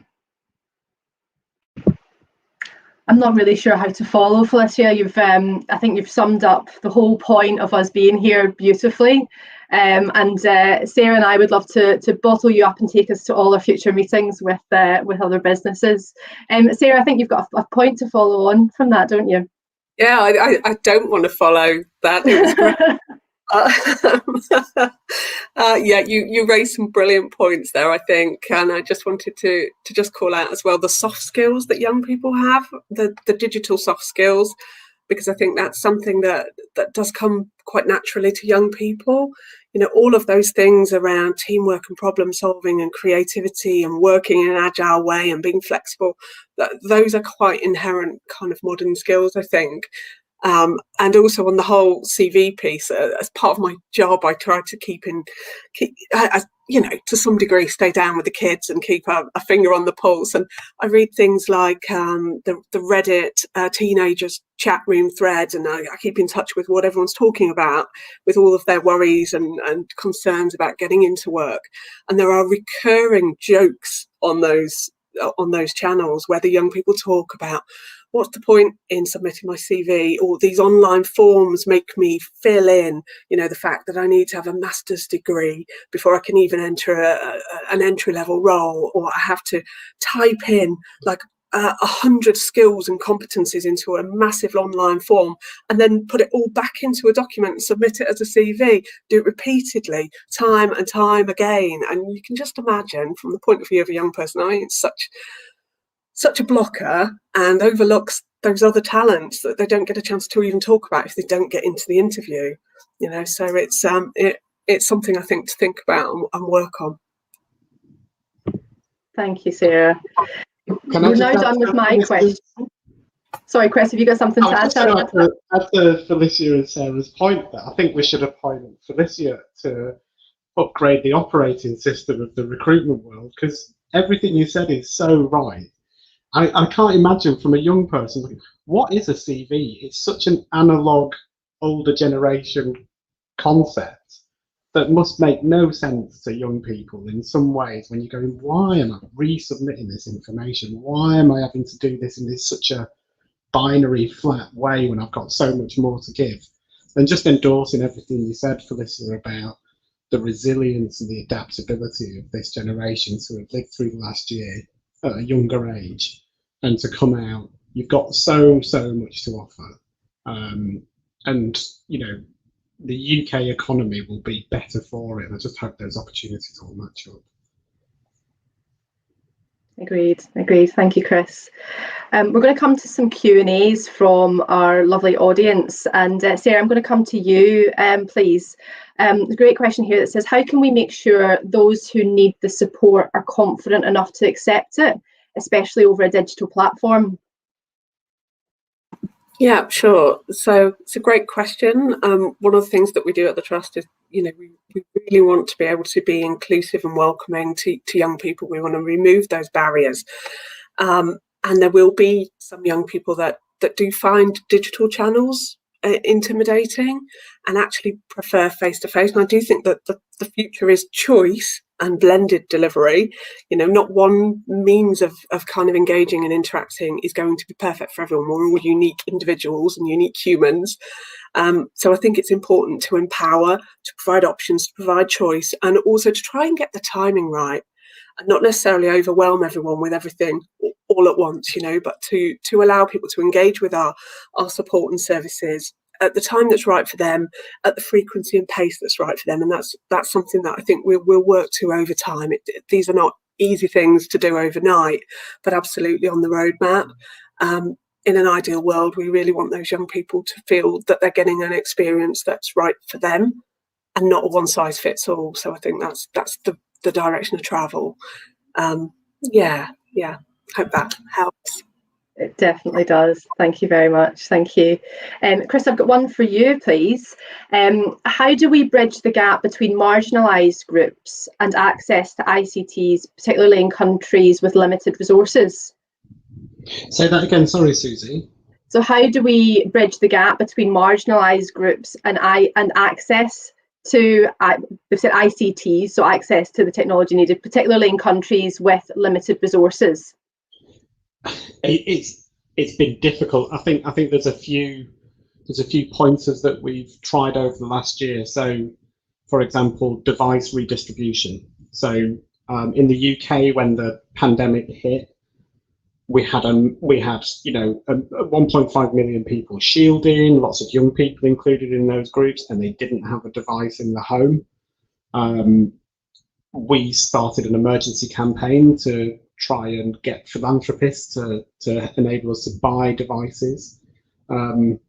I'm not really sure how to follow, Felicia. I think you've summed up the whole point of us being here beautifully. And Sarah and I would love to bottle you up and take us to all our future meetings with other businesses. Sarah, I think you've got a point to follow on from that, don't you? Yeah, I don't want to follow that. It was great. Yeah, you raised some brilliant points there, I think, and I just wanted to just call out as well the soft skills that young people have, the digital soft skills, because I think that's something that does come quite naturally to young people. All of those things around teamwork and problem solving and creativity and working in an agile way and being flexible, those are quite inherent kind of modern skills, I think. And also on the whole CV piece, as part of my job, I try to keep to some degree, stay down with the kids and keep a finger on the pulse. And I read things like the Reddit teenagers chat room threads, and I keep in touch with what everyone's talking about, with all of their worries and concerns about getting into work. And there are recurring jokes on those channels where the young people talk about, what's the point in submitting my CV, or these online forms make me fill in, the fact that I need to have a master's degree before I can even enter an entry-level role, or I have to type in like 100 skills and competencies into a massive online form and then put it all back into a document and submit it as a CV. Do it repeatedly, time and time again. And you can just imagine, from the point of view of a young person, it's such a blocker, and overlooks those other talents that they don't get a chance to even talk about if they don't get into the interview. So it's something I think to think about and work on. Thank you, Sarah. We're now done with my question. Sorry, Chris, have you got something to add? Add to Felicia and Sarah's point, that I think we should appoint Felicia to upgrade the operating system of the recruitment world, because everything you said is so right. I can't imagine from a young person, what is a CV? It's such an analog, older generation concept that must make no sense to young people in some ways, when you're going, why am I resubmitting this information? Why am I having to do this in this such a binary, flat way when I've got so much more to give? And just endorsing everything you said, Felicia, about the resilience and the adaptability of this generation to have lived through the last year at a younger age and to come out, you've got so much to offer. And the UK economy will be better for it. I just hope those opportunities all match up. Agreed. Thank you, Chris. We're going to come to some Q&As from our lovely audience. And Sarah, I'm going to come to you, please. A great question here that says, how can we make sure those who need the support are confident enough to accept it, especially over a digital platform? Yeah, sure. So it's a great question. One of the things that we do at the Trust is, we really want to be able to be inclusive and welcoming to young people. We want to remove those barriers. And there will be some young people that do find digital channels intimidating and actually prefer face-to-face. And I do think that the future is choice and blended delivery. Not one means of kind of engaging and interacting is going to be perfect for everyone. We're all unique individuals and unique humans. So I think it's important to empower, to provide options, to provide choice, and also to try and get the timing right, and not necessarily overwhelm everyone with everything all at once, but to allow people to engage with our support and services at the time that's right for them, at the frequency and pace that's right for them. And that's something that I think we'll work to over time. These are not easy things to do overnight, but absolutely on the roadmap. In an ideal world, we really want those young people to feel that they're getting an experience that's right for them and not a one size fits all. So I think that's the direction of travel. Yeah, hope that helps. It definitely does. Thank you very much. Thank you. Chris, I've got one for you, please. How do we bridge the gap between marginalised groups and access to ICTs, particularly in countries with limited resources? Say that again, sorry, Susie. So how do we bridge the gap between marginalised groups and access to, they've said ICTs, so access to the technology needed, particularly in countries with limited resources? It's been difficult. I think there's a few pointers that we've tried over the last year. So, for example, device redistribution. So in the UK, when the pandemic hit, we had 1.5 million people shielding, lots of young people included in those groups, and they didn't have a device in the home. We started an emergency campaign to try and get philanthropists to enable us to buy devices. And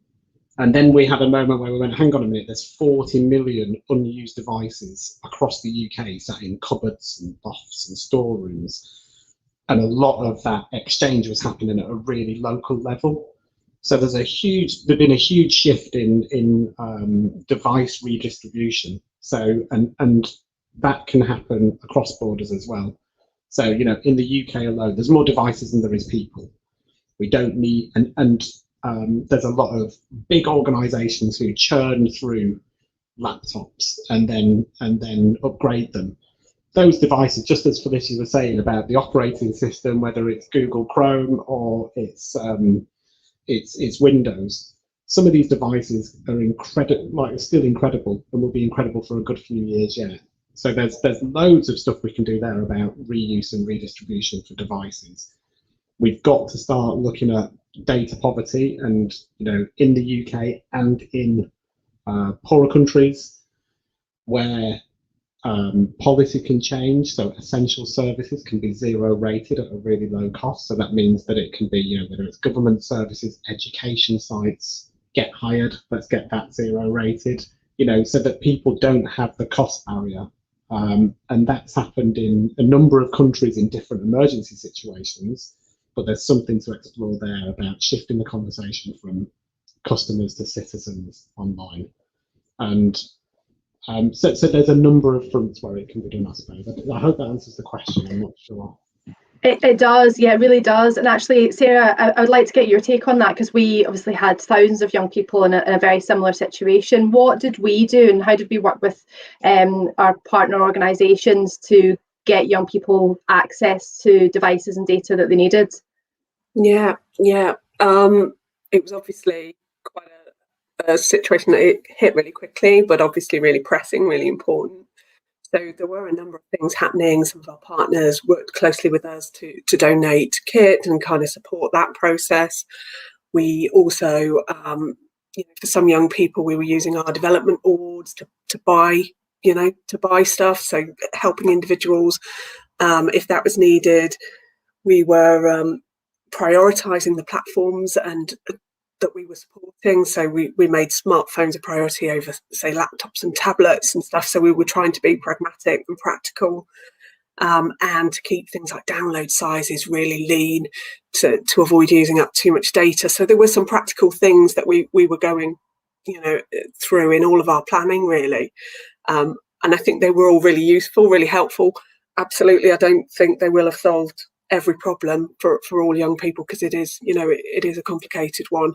then we had a moment where we went, hang on a minute, there's 40 million unused devices across the UK sat in cupboards and lofts and storerooms. And a lot of that exchange was happening at a really local level. So there's been a huge shift in device redistribution. So and that can happen across borders as well. So in the UK alone, there's more devices than there is people. We don't need and there's a lot of big organisations who churn through laptops and then upgrade them. Those devices, just as Felicia was saying about the operating system, whether it's Google Chrome or it's Windows, some of these devices are still incredible and will be incredible for a good few years yet. So there's loads of stuff we can do there about reuse and redistribution for devices. We've got to start looking at data poverty, and in the UK and in poorer countries where policy can change, so essential services can be zero rated at a really low cost. So that means that it can be, whether it's government services, education sites, get hired, let's get that zero rated, so that people don't have the cost barrier. And that's happened in a number of countries in different emergency situations, but there's something to explore there about shifting the conversation from customers to citizens online. And so there's a number of fronts where it can be done, I suppose. I hope that answers the question. I'm not sure. It does, yeah, it really does. And actually, Sarah, I would like to get your take on that, because we obviously had thousands of young people in a very similar situation. What did we do, and how did we work with our partner organisations to get young people access to devices and data that they needed? Yeah. It was obviously quite a situation that it hit really quickly, but obviously really pressing, really important. So there were a number of things happening. Some of our partners worked closely with us to donate kit and kind of support that process. We also, for some young people, we were using our development awards to buy stuff. So helping individuals if that was needed. We were prioritising the platforms and that we were supporting. So we made smartphones a priority over, say, laptops and tablets and stuff. So we were trying to be pragmatic and practical and to keep things like download sizes really lean to avoid using up too much data. So there were some practical things that we were going through in all of our planning, really. And I think they were all really useful, really helpful. Absolutely, I don't think they will have solved every problem for all young people, because it is a complicated one.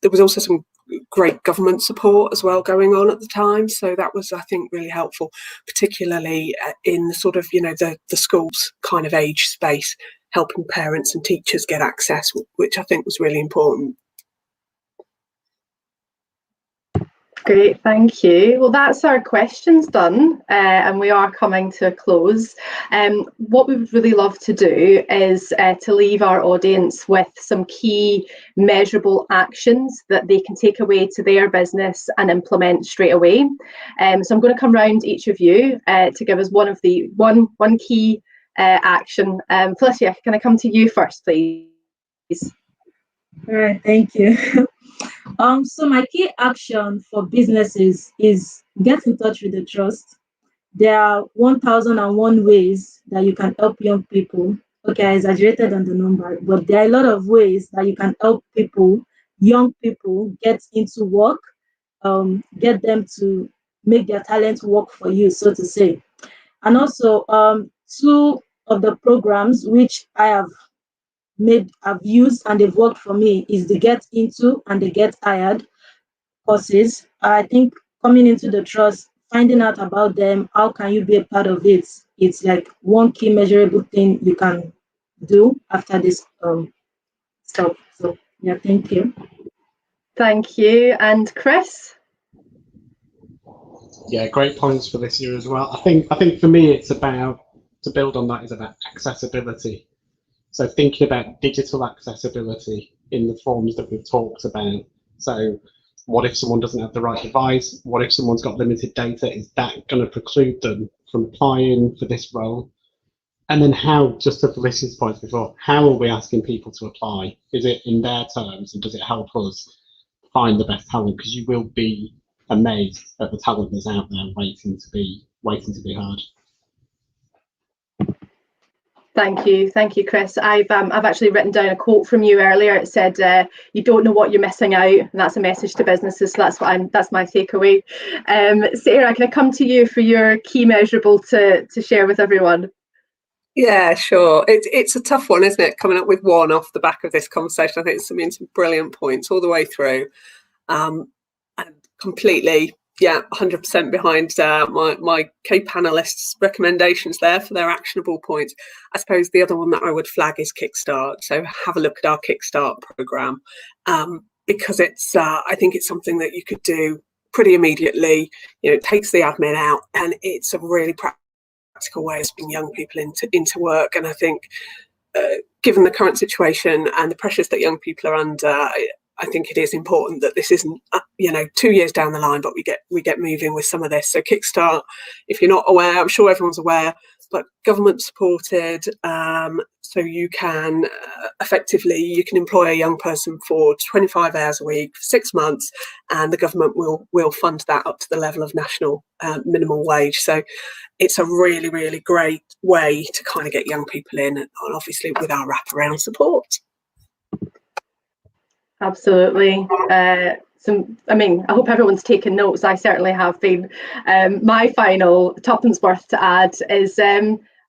There was also some great government support as well going on at the time, so that was, I think, really helpful, particularly in the sort of the schools kind of age space, helping parents and teachers get access, which I think was really important. Great, thank you. Well, that's our questions done, and we are coming to a close. What we would really love to do is to leave our audience with some key measurable actions that they can take away to their business and implement straight away. So I'm going to come round each of you to give us one key action. Felicia, can I come to you first, please? All right, thank you. So my key action for businesses is get in touch with the trust. There are 1,001 ways that you can help young people. Okay, I exaggerated on the number, but there are a lot of ways that you can help young people get into work, get them to make their talent work for you, so to say. And also, two of the programs which I've used and they've worked for me is the Get Into and the Get Hired courses. I think coming into the trust, finding out about them, how can you be a part of it? It's like one key measurable thing you can do after this stuff. So yeah, thank you. Thank you. And Chris? Yeah, great points for this year as well. I think for me it's about, to build on that, is about accessibility. So thinking about digital accessibility in the forms that we've talked about. So what if someone doesn't have the right device? What if someone's got limited data? Is that going to preclude them from applying for this role? And then how, just to Felicia's points before, how are we asking people to apply? Is it in their terms, and does it help us find the best talent? Because you will be amazed at the talent that's out there waiting to be heard. Thank you, Chris. I've actually written down a quote from you earlier. It said, "You don't know what you're missing out," and that's a message to businesses. So that's my takeaway. Sarah, can I come to you for your key measurable to share with everyone? Yeah, sure. It's a tough one, isn't it? Coming up with one off the back of this conversation. I think it's some brilliant points all the way through, and completely. Yeah, 100% behind my co-panelists' recommendations there for their actionable points. I suppose the other one that I would flag is Kickstart. So have a look at our Kickstart programme, because I think it's something that you could do pretty immediately. It takes the admin out, and it's a really practical way of bringing young people into work. And I think, given the current situation and the pressures that young people are under, I think it is important that this isn't 2 years down the line, but we get moving with some of this. So Kickstart, if you're not aware, I'm sure everyone's aware, but government supported. So you can you can employ a young person for 25 hours a week for 6 months, and the government will fund that up to the level of national minimum wage. So it's a really, really great way to kind of get young people in, and obviously with our wraparound support. Absolutely. I hope everyone's taken notes. I certainly have been. My final tuppence worth to add is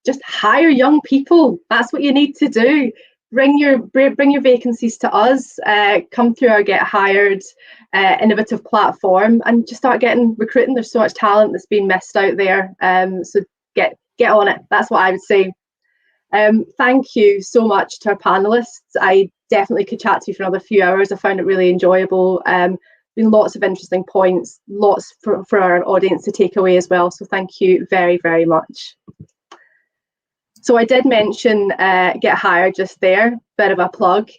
just hire young people. That's what you need to do. Bring your vacancies to us. Come through our Get Hired innovative platform and just start recruiting. There's so much talent that's been missed out there. So get on it. That's what I would say. Thank you so much to our panelists. I definitely could chat to you for another few hours. I found it really enjoyable. Been lots of interesting points, lots for our audience to take away as well. So thank you very, very much. So I did mention Get Hired just there, bit of a plug.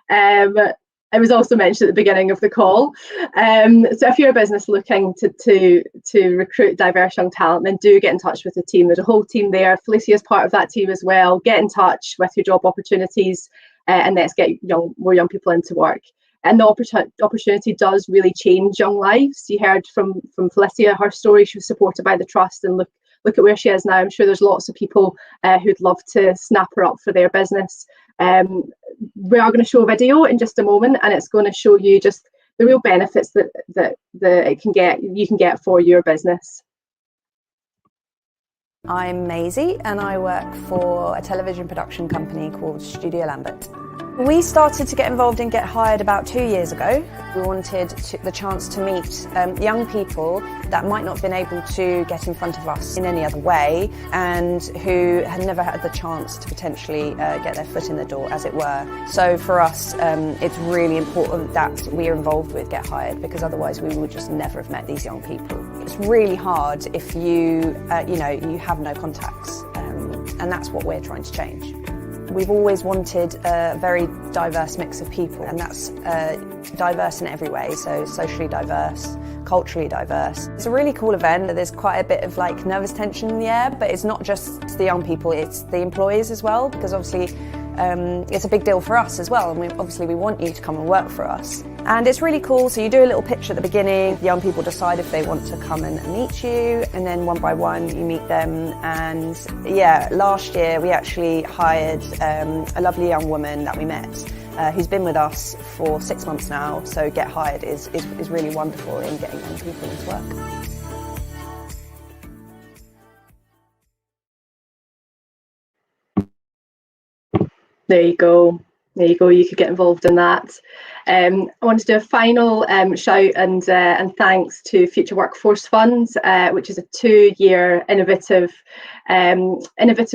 It was also mentioned at the beginning of the call. So if you're a business looking to recruit diverse young talent, then do get in touch with the team. There's a whole team there. Felicia is part of that team as well. Get in touch with your job opportunities, and let's get more young people into work. And the opportunity does really change young lives. You heard from Felicia, her story. She was supported by the trust, and look at where she is now. I'm sure there's lots of people who'd love to snap her up for their business. We are going to show a video in just a moment, and it's going to show you just the real benefits that you can get for your business. I'm Maisie, and I work for a television production company called Studio Lambert. We started to get involved in Get Hired about 2 years ago. We wanted the chance to meet young people that might not have been able to get in front of us in any other way, and who had never had the chance to potentially get their foot in the door, as it were. So for us, it's really important that we are involved with Get Hired, because otherwise we would just never have met these young people. It's really hard if you have no contacts, and that's what we're trying to change. We've always wanted a very diverse mix of people, and that's diverse in every way, so socially diverse, culturally diverse. It's a really cool event. There's quite a bit of nervous tension in the air, but it's not just the young people, it's the employees as well, because obviously it's a big deal for us as well, and we want you to come and work for us. And it's really cool, so you do a little pitch at the beginning, the young people decide if they want to come and meet you, and then one by one you meet them. And yeah, last year we actually hired a lovely young woman that we met, who's been with us for 6 months now, so Get Hired is really wonderful in getting young people into work. There you go. You could get involved in that. I want to do a final shout and thanks to Future Workforce Funds, which is a 2-year innovative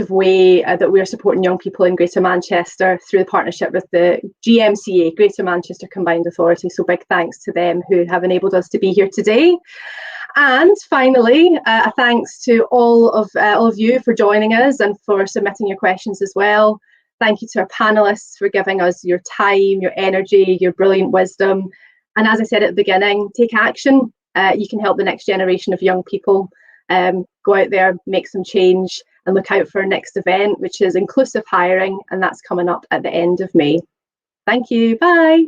way that we are supporting young people in Greater Manchester through the partnership with the GMCA, Greater Manchester Combined Authority. So big thanks to them who have enabled us to be here today. And finally, a thanks to all of you for joining us and for submitting your questions as well. Thank you to our panelists for giving us your time, your energy, your brilliant wisdom. And as I said at the beginning, take action. You can help the next generation of young people. Go out there, make some change, and look out for our next event, which is Inclusive Hiring, and that's coming up at the end of May. Thank you. Bye.